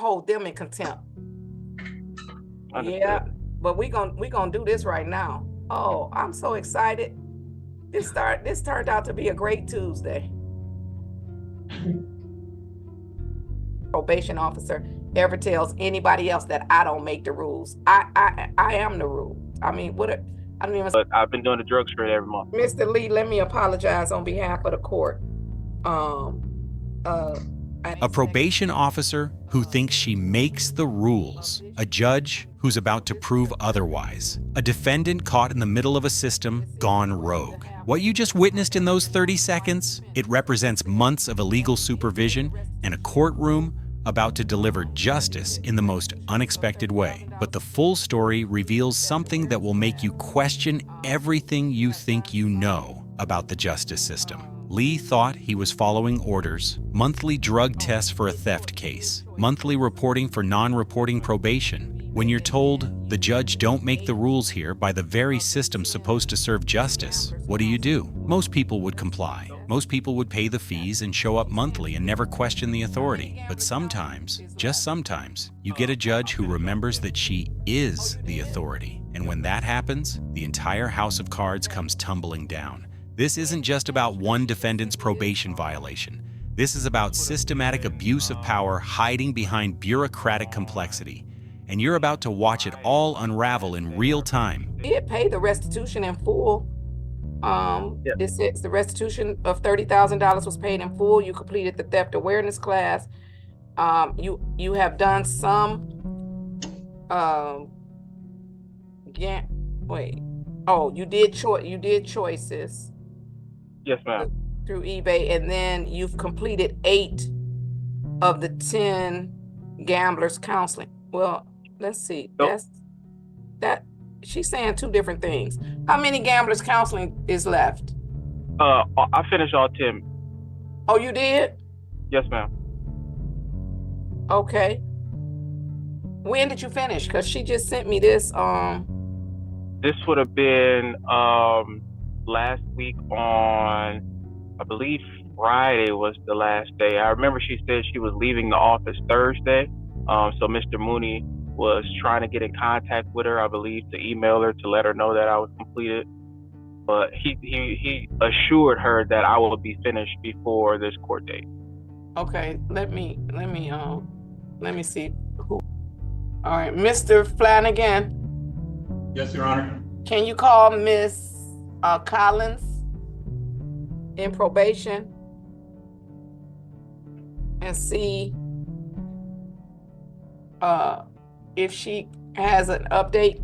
hold them in contempt. Understood. Yeah, but we gonna do this right now. Oh, I'm so excited. This turned out to be a great Tuesday. Probation officer ever tells anybody else that I don't make the rules. I am the rule. I mean, I don't even. But I've been doing the drug screen every month. Mr. Lee, let me apologize on behalf of the court. A probation officer who thinks she makes the rules, a judge who's about to prove otherwise, a defendant caught in the middle of a system gone rogue. What you just witnessed in those 30 seconds, it represents months of illegal supervision and a courtroom about to deliver justice in the most unexpected way. But the full story reveals something that will make you question everything you think you know about the justice system. Lee thought he was following orders, monthly drug tests for a theft case, monthly reporting for non-reporting probation. When you're told the judge don't make the rules here by the very system supposed to serve justice, what do? Most people would comply. Most people would pay the fees and show up monthly and never question the authority. But sometimes, just sometimes, you get a judge who remembers that she is the authority. And when that happens, the entire house of cards comes tumbling down. This isn't just about one defendant's probation violation. This is about systematic abuse of power hiding behind bureaucratic complexity. And you're about to watch it all unravel in real time. He had paid the restitution in full. It says the restitution of $30,000 was paid in full. You completed the theft awareness class. You have done some. You did choices. Yes, ma'am. Through eBay, and then you've completed 8 of the 10 gamblers counseling. Well, let's see. Nope. She's saying 2 different things. How many gamblers counseling is left? I finished all 10. Oh, you did? Yes, ma'am. Okay. When did you finish? Because she just sent me this. This would have been last week on, I believe Friday was the last day. I remember she said she was leaving the office Thursday. So Mr. Mooney was trying to get in contact with her, I believe, to email her to let her know that I was completed. But he assured her that I will be finished before this court date. Okay, let me see who. All right, Mr. Flanagan. Yes, Your Honor. Can you call Miss Collins in probation and see if she has an update?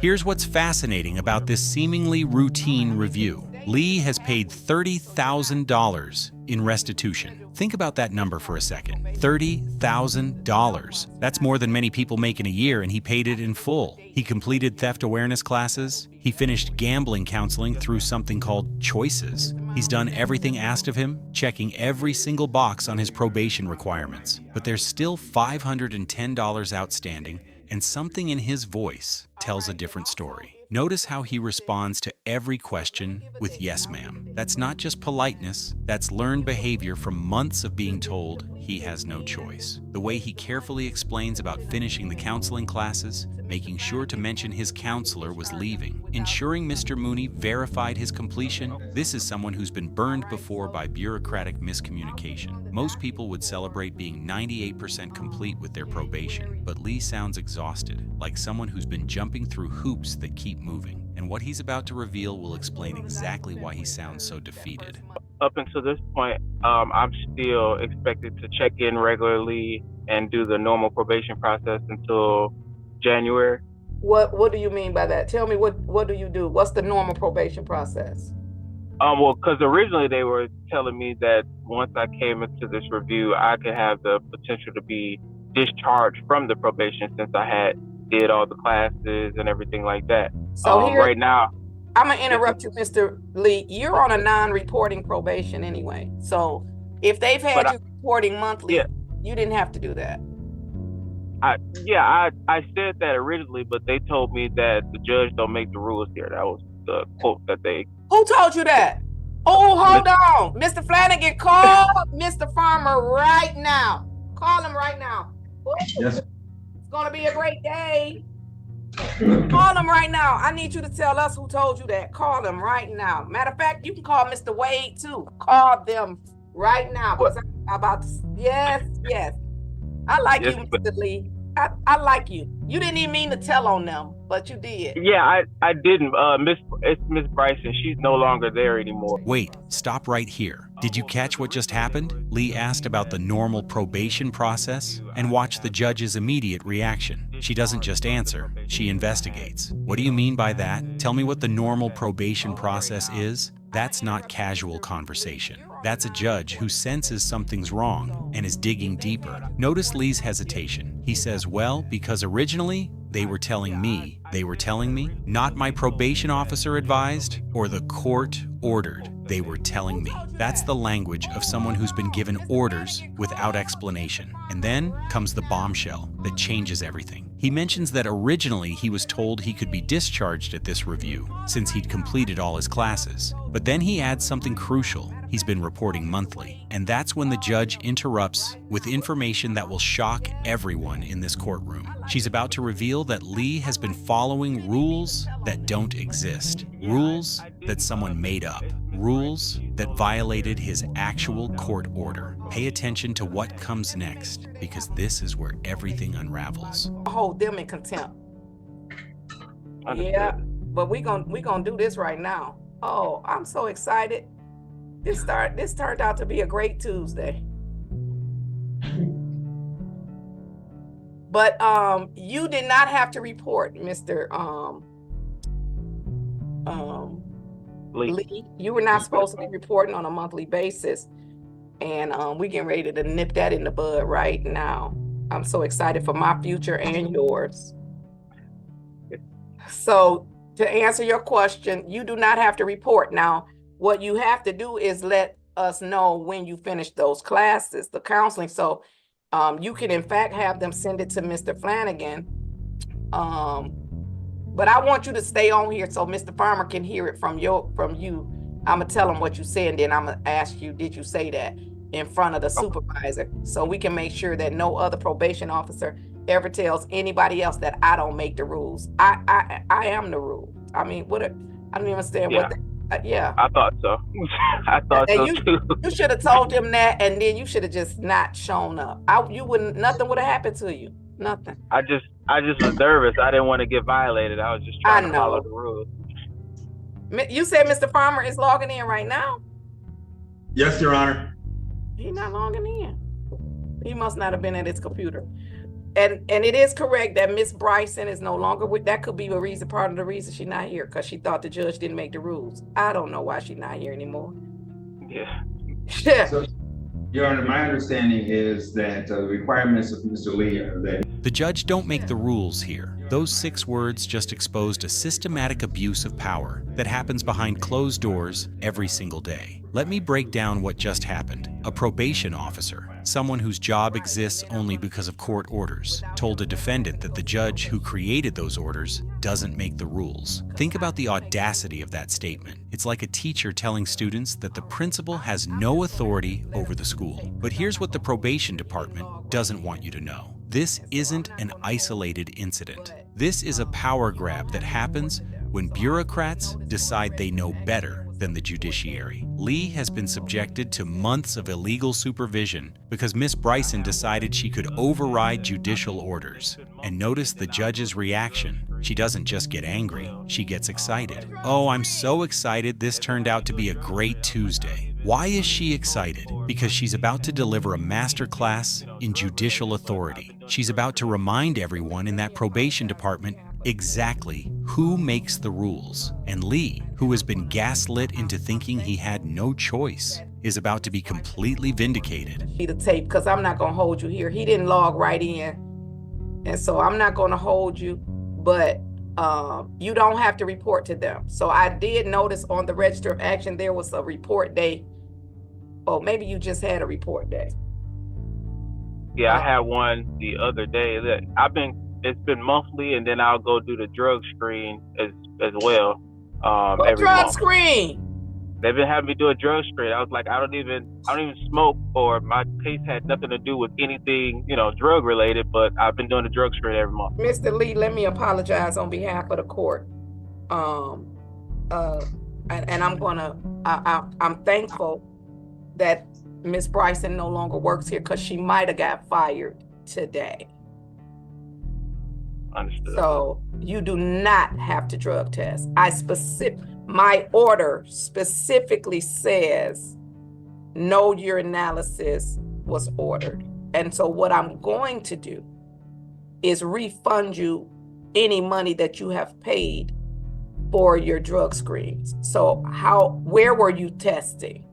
Here's what's fascinating about this seemingly routine review. Lee has paid $30,000 in restitution. Think about that number for a second. $30,000. That's more than many people make in a year, and he paid it in full. He completed theft awareness classes. He finished gambling counseling through something called choices. He's done everything asked of him, checking every single box on his probation requirements. But there's still $510 outstanding, and something in his voice tells a different story. Notice how he responds to every question with yes, ma'am. That's not just politeness, that's learned behavior from months of being told he has no choice. The way he carefully explains about finishing the counseling classes, making sure to mention his counselor was leaving, ensuring Mr. Mooney verified his completion. This is someone who's been burned before by bureaucratic miscommunication. Most people would celebrate being 98% complete with their probation, but Lee sounds exhausted, like someone who's been jumping through hoops that keep moving. And what he's about to reveal will explain exactly why he sounds so defeated. Up until this point, I'm still expected to check in regularly and do the normal probation process until January. What do you mean by that? Tell me, what do you do? What's the normal probation process? Well, because originally they were telling me that once I came into this review, I could have the potential to be discharged from the probation since I had did all the classes and everything like that. So here, right now, I'm gonna interrupt you, Mr. Lee. You're on a non-reporting probation anyway. So if they've had you reporting monthly, you didn't have to do that. I said that originally, but they told me that the judge don't make the rules here. That was the quote that they. Who told you that? Oh, hold on, Mr. Flanagan, call Mr. Farmer right now. Call him right now. Yes. It's gonna be a great day. Call them right now. I need you to tell us who told you that. Call them right now. Matter of fact, you can call Mr. Wade too. Call them right now because I'm about to. Yes. I like you, Mr. Lee. I like you. You didn't even mean to tell on them, but you did. Yeah, I didn't. It's Miss Bryson. She's no longer there anymore. Wait, stop right here. Did you catch what just happened? Lee asked about the normal probation process and watch the judge's immediate reaction. She doesn't just answer, she investigates. What do you mean by that? Tell me what the normal probation process is. That's not casual conversation. That's a judge who senses something's wrong and is digging deeper. Notice Lee's hesitation. He says, well, because originally they were telling me, not my probation officer advised or the court ordered. They were telling me. That's the language of someone who's been given orders without explanation. And then comes the bombshell that changes everything. He mentions that originally he was told he could be discharged at this review since he'd completed all his classes. But then he adds something crucial. He's been reporting monthly. And that's when the judge interrupts with information that will shock everyone in this courtroom. She's about to reveal that Lee has been following rules that don't exist. Rules that someone made up. Rules that violated his actual court order. Pay attention to what comes next, because this is where everything unravels. Hold them in contempt. Understood. Yeah, but we gonna do this right now. Oh, I'm so excited. This turned out to be a great Tuesday. But you did not have to report, Mr. Lee. You were not supposed to be reporting on a monthly basis. And we getting ready to nip that in the bud right now. I'm so excited for my future and yours. So to answer your question, you do not have to report. Now, what you have to do is let us know when you finish those classes, the counseling. So you can in fact have them send it to Mr. Flanagan. But I want you to stay on here so Mr. Farmer can hear it from you. I'm gonna tell him what you said, and then I'm gonna ask you, did you say that in front of the supervisor? So we can make sure that no other probation officer ever tells anybody else that I don't make the rules. I am the rule. I mean, I don't even understand what. Yeah. I thought so. I thought so too. You should have told him that, and then you should have just not shown up. Nothing would have happened to you. Nothing. I just was nervous. I didn't want to get violated. I was just trying to follow the rules. You said Mr. Farmer is logging in right now? Yes, Your Honor. He's not logging in. He must not have been at his computer. And it is correct that Miss Bryson is no longer with. That could be part of the reason she's not here, because she thought the judge didn't make the rules. I don't know why she's not here anymore. Yeah. So, Your Honor, my understanding is that the requirements of Mr. Lee are that the judge don't make the rules here. Those 6 words just exposed a systematic abuse of power that happens behind closed doors every single day. Let me break down what just happened. A probation officer, someone whose job exists only because of court orders, told a defendant that the judge who created those orders doesn't make the rules. Think about the audacity of that statement. It's like a teacher telling students that the principal has no authority over the school. But here's what the probation department doesn't want you to know. This isn't an isolated incident. This is a power grab that happens when bureaucrats decide they know better than the judiciary. Lee has been subjected to months of illegal supervision because Miss Bryson decided she could override judicial orders. And notice the judge's reaction. She doesn't just get angry, she gets excited. Oh, I'm so excited this turned out to be a great Tuesday. Why is she excited? Because she's about to deliver a master class in judicial authority. She's about to remind everyone in that probation department exactly who makes the rules. And Lee, who has been gaslit into thinking he had no choice, is about to be completely vindicated. The tape, because I'm not going to hold you here. He didn't log right in. And so I'm not going to hold you, but you don't have to report to them. So I did notice on the Register of Action, there was a report day. Oh, maybe you just had a report day. Yeah, I had one the other day. It's been monthly, and then I'll go do the drug screen as well. What every drug month. screen? They've been having me do a drug screen. I was like, I don't even smoke, or my case had nothing to do with anything, drug related, but I've been doing a drug screen every month. Mr. Lee, let me apologize on behalf of the court. And I'm thankful that Ms. Bryson no longer works here, because she might have got fired today. Understood. So you do not have to drug test. My order specifically says no urinalysis was ordered. And so what I'm going to do is refund you any money that you have paid for your drug screens. So where were you testing?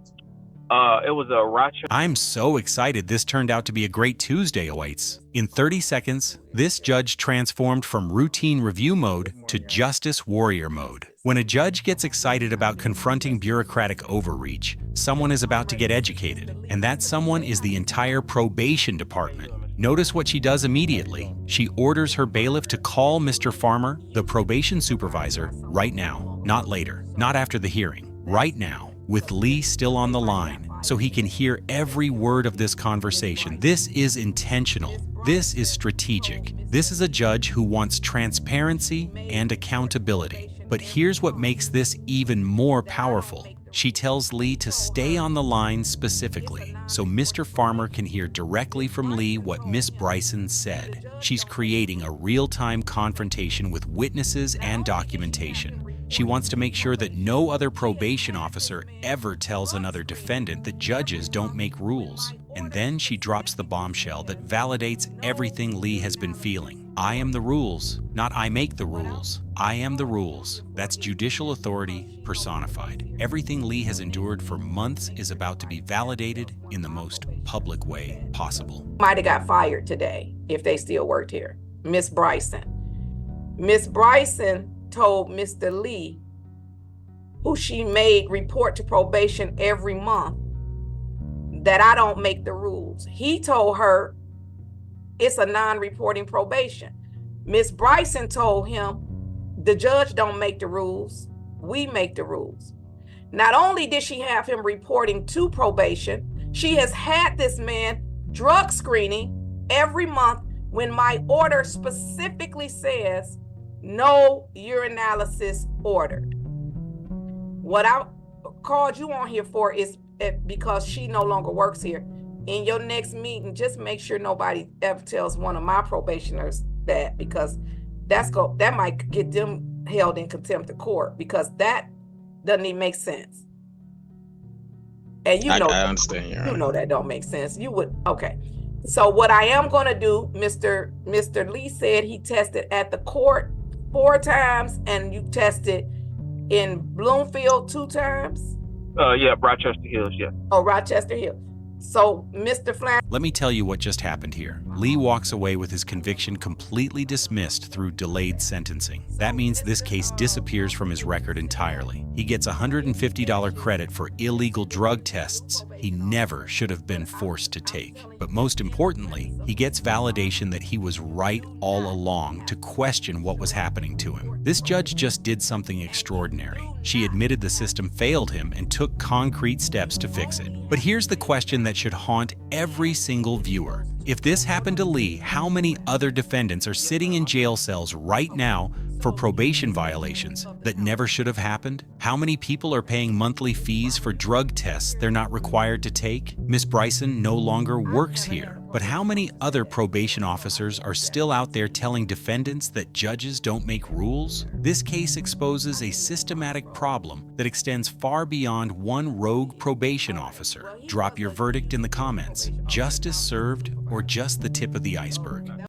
It was a Rochester. I'm so excited this turned out to be a great Tuesday awaits. In 30 seconds, this judge transformed from routine review mode to justice warrior mode. When a judge gets excited about confronting bureaucratic overreach, someone is about to get educated, and that someone is the entire probation department. Notice what she does immediately. She orders her bailiff to call Mr. Farmer, the probation supervisor, right now, not later, not after the hearing, right now, with Lee still on the line, so he can hear every word of this conversation. This is intentional. This is strategic. This is a judge who wants transparency and accountability. But here's what makes this even more powerful. She tells Lee to stay on the line specifically, so Mr. Farmer can hear directly from Lee what Miss Bryson said. She's creating a real-time confrontation with witnesses and documentation. She wants to make sure that no other probation officer ever tells another defendant that judges don't make rules. And then she drops the bombshell that validates everything Lee has been feeling. I am the rules, not I make the rules. I am the rules. That's judicial authority personified. Everything Lee has endured for months is about to be validated in the most public way possible. Might have got fired today if they still worked here. Miss Bryson. Miss Bryson told Mr. Lee, who she made report to probation every month, that I don't make the rules. He told her it's a non-reporting probation. Miss Bryson told him the judge don't make the rules, we make the rules. Not only did she have him reporting to probation, she has had this man drug screening every month when my order specifically says no urinalysis ordered. What I called you on here for is because she no longer works here. In your next meeting, just make sure nobody ever tells one of my probationers that, because that might get them held in contempt of court, because that doesn't even make sense. And I understand. You know that don't make sense. You would, okay. So what I am going to do, Mr. Lee said he tested at the court 4 times, and you tested in Bloomfield 2 times? Yeah, Rochester Hills, yeah. Oh, Rochester Hills. So, Mr. Flannery. Let me tell you what just happened here. Lee walks away with his conviction completely dismissed through delayed sentencing. That means this case disappears from his record entirely. He gets $150 credit for illegal drug tests he never should have been forced to take. But most importantly, he gets validation that he was right all along to question what was happening to him. This judge just did something extraordinary. She admitted the system failed him and took concrete steps to fix it. But here's the question that should haunt every single viewer. If this happened to Lee, how many other defendants are sitting in jail cells right now for probation violations that never should have happened? How many people are paying monthly fees for drug tests they're not required to take? Miss Bryson no longer works here. But how many other probation officers are still out there telling defendants that judges don't make rules? This case exposes a systematic problem that extends far beyond one rogue probation officer. Drop your verdict in the comments. Justice served or just the tip of the iceberg?